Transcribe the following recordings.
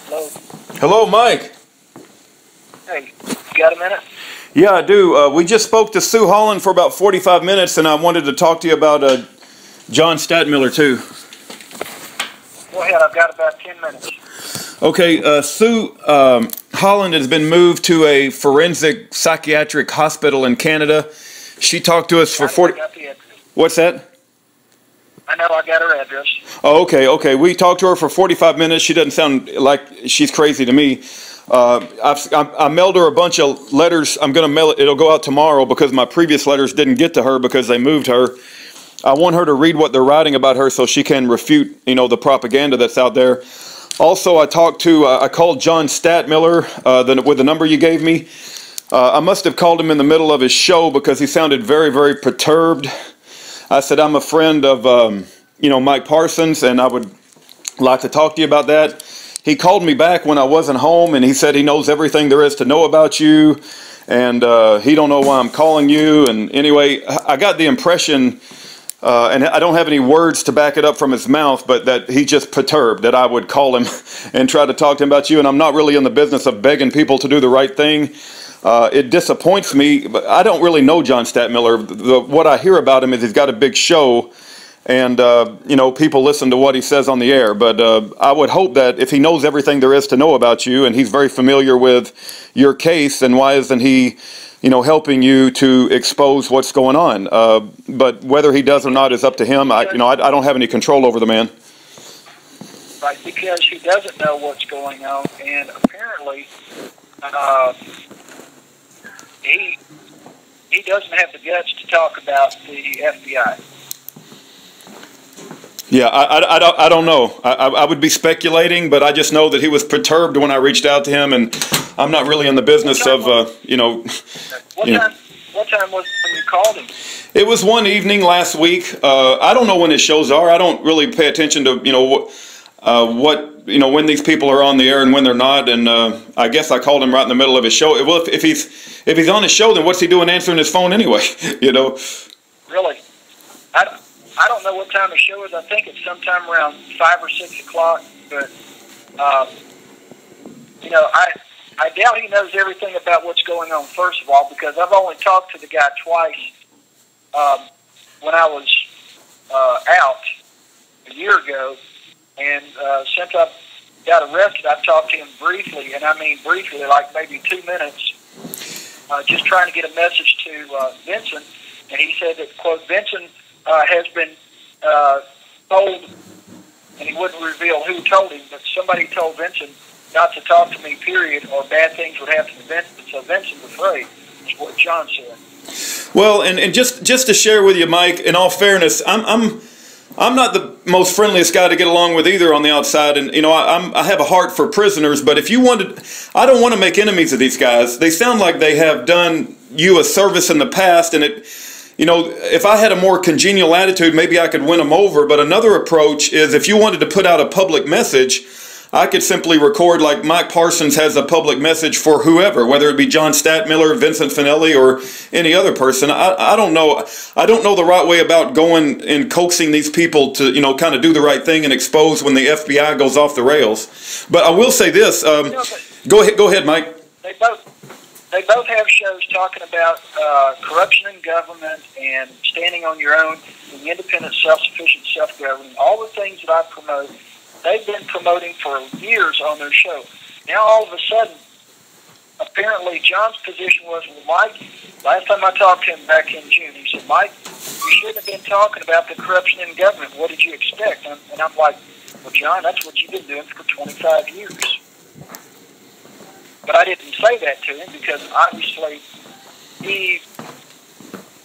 Hello. Hello, Mike. Hey, you got a minute? Yeah, I do. We just spoke to Sue Holland for about 45 minutes, and I wanted to talk to you about John Stadtmiller, too. Go ahead, I've got about 10 minutes. Okay, Sue Holland has been moved to a forensic psychiatric hospital in Canada. She talked to us for 40... I got the address. What's that? I know, I got her address. Oh, okay. We talked to her for 45 minutes. She doesn't sound like she's crazy to me. I mailed her a bunch of letters. I'm going to mail it. It'll go out tomorrow because my previous letters didn't get to her because they moved her. I want her to read what they're writing about her so she can refute, the propaganda that's out there. Also, I called John Stadtmiller with the number you gave me. I must have called him in the middle of his show because he sounded very, very perturbed. I said, I'm a friend of, Mike Parsons, and I would like to talk to you about that. He called me back when I wasn't home, and he said he knows everything there is to know about you, and he don't know why I'm calling you. And anyway, I got the impression, and I don't have any words to back it up from his mouth, but that he's just perturbed that I would call him and try to talk to him about you. And I'm not really in the business of begging people to do the right thing. It disappoints me, but I don't really know John Stadtmiller. What I hear about him is he's got a big show, and people listen to what he says on the air. But I would hope that if he knows everything there is to know about you, and he's very familiar with your case, then why isn't he, helping you to expose what's going on? But whether he does or not is up to him. I don't have any control over the man. Right, because he doesn't know what's going on, and apparently he doesn't have the guts to talk about the FBI. Yeah, I don't know. I would be speculating, but I just know that he was perturbed when I reached out to him, and I'm not really in the business of, What time was it when you called him? It was one evening last week. I don't know when his shows are. I don't really pay attention to, when these people are on the air and when they're not. And I guess I called him right in the middle of his show. Well, if he's on his show, then what's he doing answering his phone anyway? Really? I don't know what time the show is. I think it's sometime around 5 or 6 o'clock. But I doubt he knows everything about what's going on. First of all, because I've only talked to the guy twice when I was out a year ago. And since I got arrested, I've talked to him briefly, and I mean briefly, like maybe 2 minutes, just trying to get a message to Vincent. And he said that, quote, Vincent has been told, and he wouldn't reveal who told him, but somebody told Vincent not to talk to me, period, or bad things would happen to Vincent. So Vincent's afraid, is what John said. Well, and just to share with you, Mike, in all fairness, I'm not the most friendliest guy to get along with either on the outside, and I have a heart for prisoners. But if you wanted, I don't want to make enemies of these guys. They sound like they have done you a service in the past, and if I had a more congenial attitude, maybe I could win them over. But another approach is if you wanted to put out a public message, I could simply record like Mike Parsons has a public message for whoever, whether it be John Stadtmiller, Vincent Finelli, or any other person. I don't know. I don't know the right way about going and coaxing these people to, kind of do the right thing and expose when the FBI goes off the rails. But I will say this. Go ahead, Mike. They both have shows talking about corruption in government and standing on your own, being independent, self-sufficient, self-governing, all the things that I promote. They've been promoting for years on their show. Now, all of a sudden, apparently John's position was, well, Mike, last time I talked to him back in June, he said, Mike, you shouldn't have been talking about the corruption in government. What did you expect? And I'm like, well, John, that's what you've been doing for 25 years. But I didn't say that to him because obviously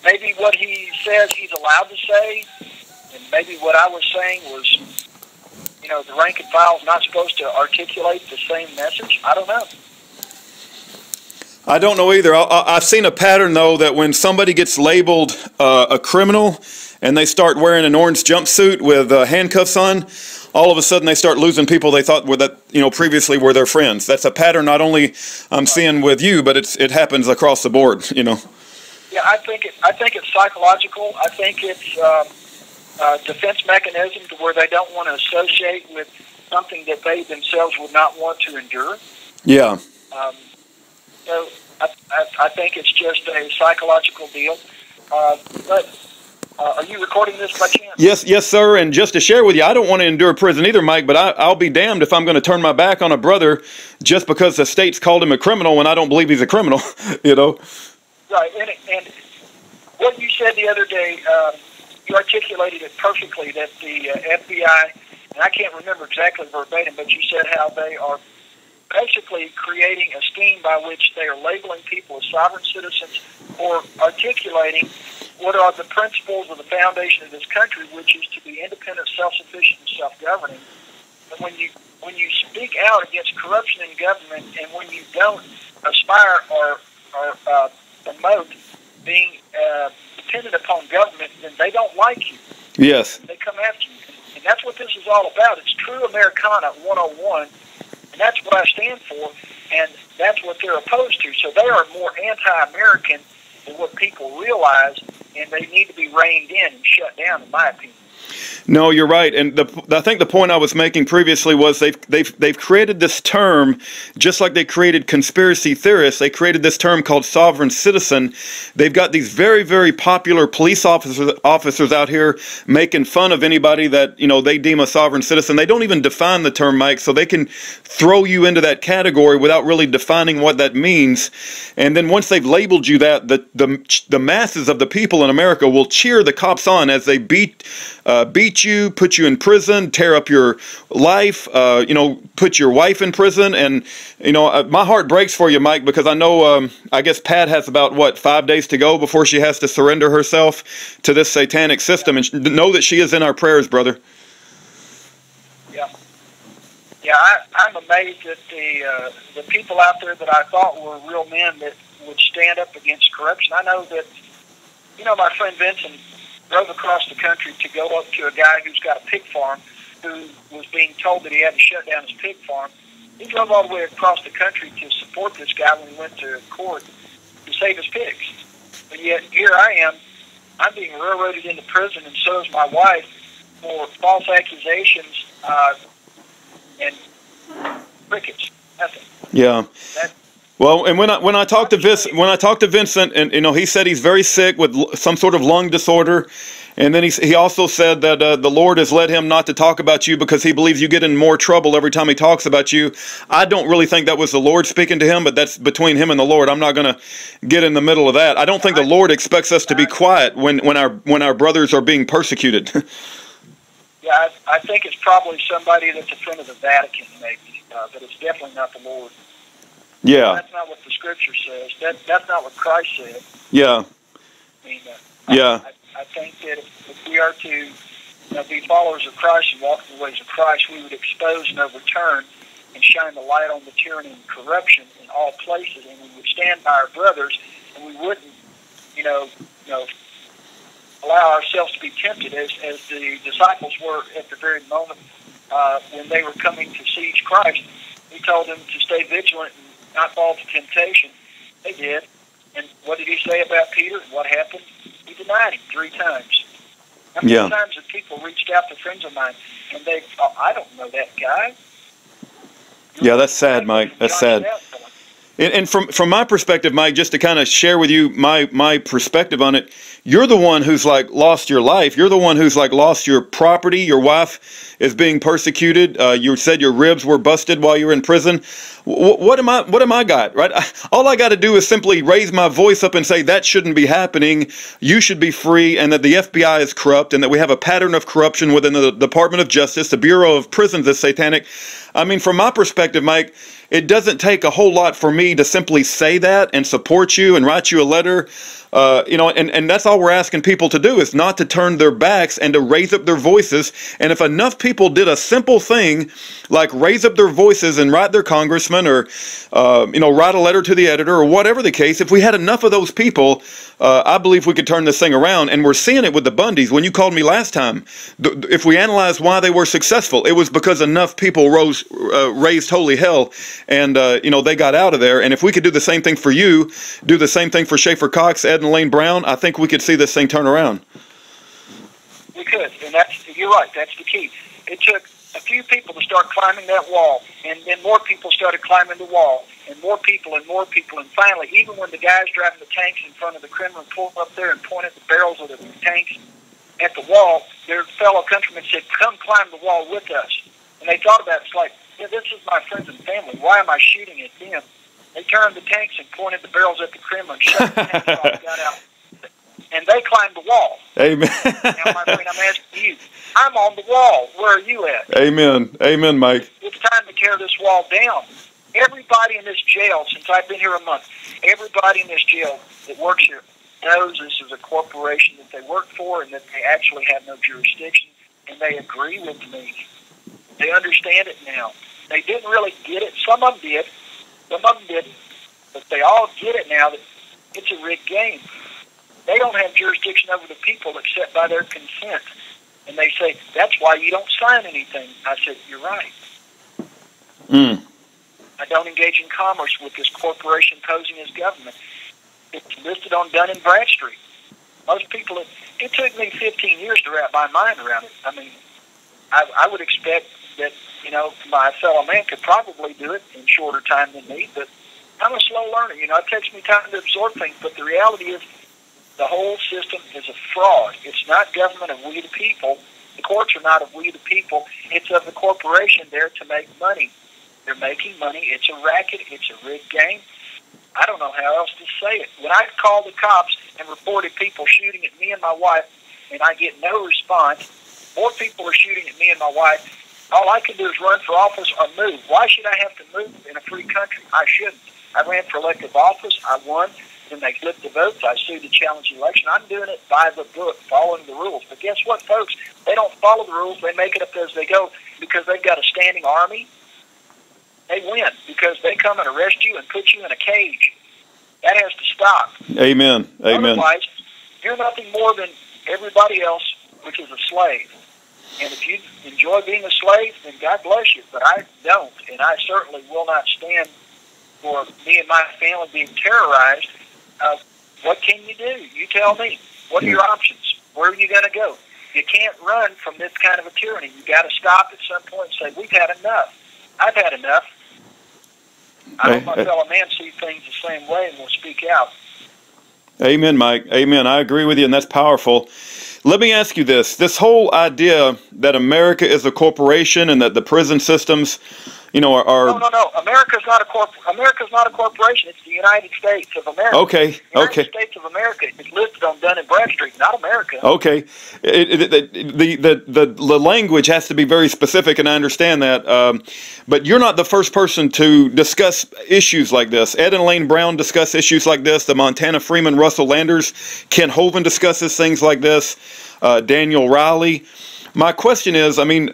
maybe what he says he's allowed to say, and maybe what I was saying was, the rank and file is not supposed to articulate the same message. I don't know. I don't know either. I've seen a pattern, though, that when somebody gets labeled a criminal and they start wearing an orange jumpsuit with handcuffs on, all of a sudden they start losing people they thought were previously were their friends. That's a pattern not only I'm seeing with you, but it happens across the board. Yeah, I think it's psychological. I think it's defense mechanism to where they don't want to associate with something that they themselves would not want to endure. Yeah. So I think it's just a psychological deal. But are you recording this by chance? Yes, sir. And just to share with you, I don't want to endure prison either, Mike, but I'll be damned if I'm going to turn my back on a brother just because the state's called him a criminal when I don't believe he's a criminal, you know? Right. And what you said the other day, you articulated it perfectly, that the FBI, and I can't remember exactly verbatim, but you said how they are basically creating a scheme by which they are labeling people as sovereign citizens or articulating what are the principles of the foundation of this country, which is to be independent, self-sufficient, and self-governing. And when you speak out against corruption in government, and when you don't aspire or promote being dependent upon government, then they don't like you. Yes. They come after you. And that's what this is all about. It's true Americana 101, and that's what I stand for, and that's what they're opposed to. So they are more anti-American than what people realize, and they need to be reined in and shut down, in my opinion. No, you're right, and I think the point I was making previously was they've created this term, just like they created conspiracy theorists. They created this term called sovereign citizen. They've got these very, very popular police officers out here making fun of anybody that they deem a sovereign citizen. They don't even define the term, Mike, so they can throw you into that category without really defining what that means. And then once they've labeled you that, the masses of the people in America will cheer the cops on as they beat you, put you in prison, tear up your life, put your wife in prison. And, my heart breaks for you, Mike, because I know, I guess Pat has about, 5 days to go before she has to surrender herself to this satanic system. And know that she is in our prayers, brother. Yeah. Yeah, I'm amazed at the people out there that I thought were real men that would stand up against corruption. I know that, my friend Vincent drove across the country to go up to a guy who's got a pig farm who was being told that he had to shut down his pig farm. He drove all the way across the country to support this guy when he went to court to save his pigs. But yet here I am, I'm being railroaded into prison, and so is my wife, for false accusations and crickets. Nothing. Yeah. Well, and when I talked to Vincent, and he said he's very sick with some sort of lung disorder, and then he also said that the Lord has led him not to talk about you because he believes you get in more trouble every time he talks about you. I don't really think that was the Lord speaking to him, but that's between him and the Lord. I'm not going to get in the middle of that. I don't think the Lord expects us to be quiet when our brothers are being persecuted. Yeah, I think it's probably somebody that's a friend of the Vatican, maybe, but it's definitely not the Lord. Yeah. That's not what the Scripture says. That's not what Christ said. Yeah. I mean, yeah. I think that if we are to be followers of Christ and walk in the ways of Christ, we would expose and overturn and shine the light on the tyranny and corruption in all places, and we would stand by our brothers, and we wouldn't, allow ourselves to be tempted as the disciples were at the very moment when they were coming to siege Christ. He told them to stay vigilant and not fall to temptation. They did. And what did he say about Peter? And what happened? He denied him 3 times. How many times have people reached out to friends of mine and they thought, I don't know that guy? Yeah, that's sad, Mike. That's sad. And from my perspective, Mike, just to kind of share with you my perspective on it, you're the one who's lost your life. You're the one who's lost your property. Your wife is being persecuted. You said your ribs were busted while you were in prison. What am I got, right? All I got to do is simply raise my voice up and say that shouldn't be happening. You should be free, and that the FBI is corrupt, and that we have a pattern of corruption within the Department of Justice. The Bureau of Prisons is satanic. I mean, from my perspective, Mike, it doesn't take a whole lot for me to simply say that and support you and write you a letter. And that's all we're asking people to do, is not to turn their backs and to raise up their voices. And if enough people did a simple thing like raise up their voices and write their congressman or, write a letter to the editor or whatever the case, if we had enough of those people, I believe we could turn this thing around. And we're seeing it with the Bundys. When you called me last time, if we analyze why they were successful, it was because enough people raised holy hell and, they got out of there. And if we could do the same thing for you, do the same thing for Schaefer Cox, Ed and Lane Brown, I think we could see this thing turn around. We could, and you're right, that's the key. It took a few people to start climbing that wall, and then more people started climbing the wall, and more people, and finally, even when the guys driving the tanks in front of the Kremlin pulled up there and pointed the barrels of the tanks at the wall, their fellow countrymen said, "Come climb the wall with us." And they thought about it. It's like, yeah, this is my friends and family. Why am I shooting at them? They turned the tanks and pointed the barrels at the Kremlin, shut the tanks off, got out, and they climbed the wall. Amen. Now, my friend, I'm asking you, I'm on the wall. Where are you at? Amen. Amen, Mike. It's time to tear this wall down. Everybody in this jail, since I've been here a month, everybody in this jail that works here knows this is a corporation that they work for and that they actually have no jurisdiction, and they agree with me. They understand it now. They didn't really get it. Some of them did. Some of them didn't. But they all get it now that it's a rigged game. They don't have jurisdiction over the people except by their consent. And they say, that's why you don't sign anything. I said, you're right. I don't engage in commerce with this corporation posing as government. It's listed on Dun & Bradstreet. Most people, it took me 15 years to wrap my mind around it. I mean, I would expect that, you know, my fellow man could probably do it in shorter time than me, but I'm a slow learner. You know, it takes me time to absorb things, but the reality is the whole system is a fraud. It's not government of we the people. The courts are not of we the people. It's of the corporation there to make money. They're making money. It's a racket. It's a rigged game. I don't know how else to say it. When I called the cops and reported people shooting at me and my wife, and I get no response, more people are shooting at me and my wife, all I can do is run for office or move. Why should I have to move in a free country? I shouldn't. I ran for elective office. I won. Then they flipped the votes. I sued to challenge the election. I'm doing it by the book, following the rules. But guess what, folks? They don't follow the rules. They make it up as they go because they've got a standing army. They win because they come and arrest you and put you in a cage. That has to stop. Amen. Amen. Otherwise, you're nothing more than everybody else, which is a slave. And if you enjoy being a slave, then God bless you. But I don't, and I certainly will not stand for me and my family being terrorized. What can you do? You tell me. What are your options? Where are you going to go? You can't run from this kind of a tyranny. You got to stop at some point and say, we've had enough. I've had enough. I hope my fellow man see things the same way and will speak out. Amen, Mike. Amen. I agree with you, and that's powerful. Let me ask you this. This whole idea that America is a corporation and that the prison systems, you know, are... No. America's not a corporation. It's the United States of America. Okay. The United States of America is listed on Dun & Bradstreet, not America. Okay. The language has to be very specific, and I understand that. But you're not the first person to discuss issues like this. Ed and Elaine Brown discuss issues like this. The Montana Freeman Russell Landers, Ken Hovind discusses things like this. Daniel Riley. My question is, I mean,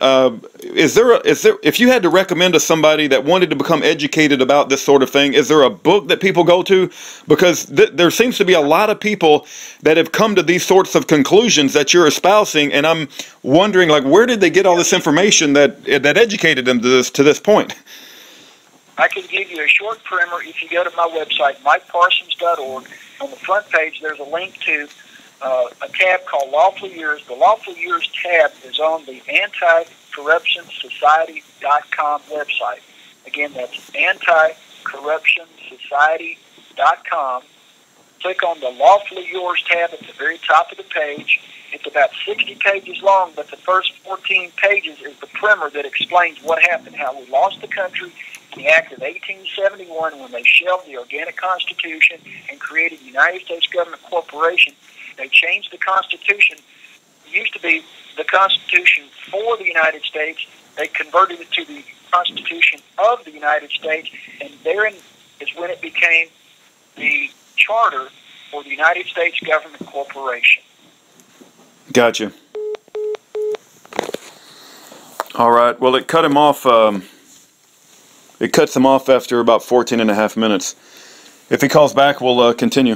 is there, if you had to recommend to somebody that wanted to become educated about this sort of thing, is there a book that people go to? Because there seems to be a lot of people that have come to these sorts of conclusions that you're espousing, and I'm wondering, like, where did they get all this information that educated them to this point? I can give you a short primer. If you go to my website, mikeparsons.org, on the front page, there's a link to a tab called Lawful Years. The Lawful Years tab is on the anticorruptionsociety.com website. Again, that's anticorruptionsociety.com. Click on the Lawfully Yours tab at the very top of the page. It's about 60 pages long, but the first 14 pages is the primer that explains what happened, how we lost the country in the Act of 1871 when they shelved the organic Constitution and created the United States Government Corporation. They changed the Constitution. It used to be the Constitution for the United States. They converted it to the Constitution of the United States, and therein is when it became the charter for the United States Government Corporation. Gotcha. All right. Well, it cut him off. It cuts him off after about 14 and a half minutes. If he calls back, we'll continue.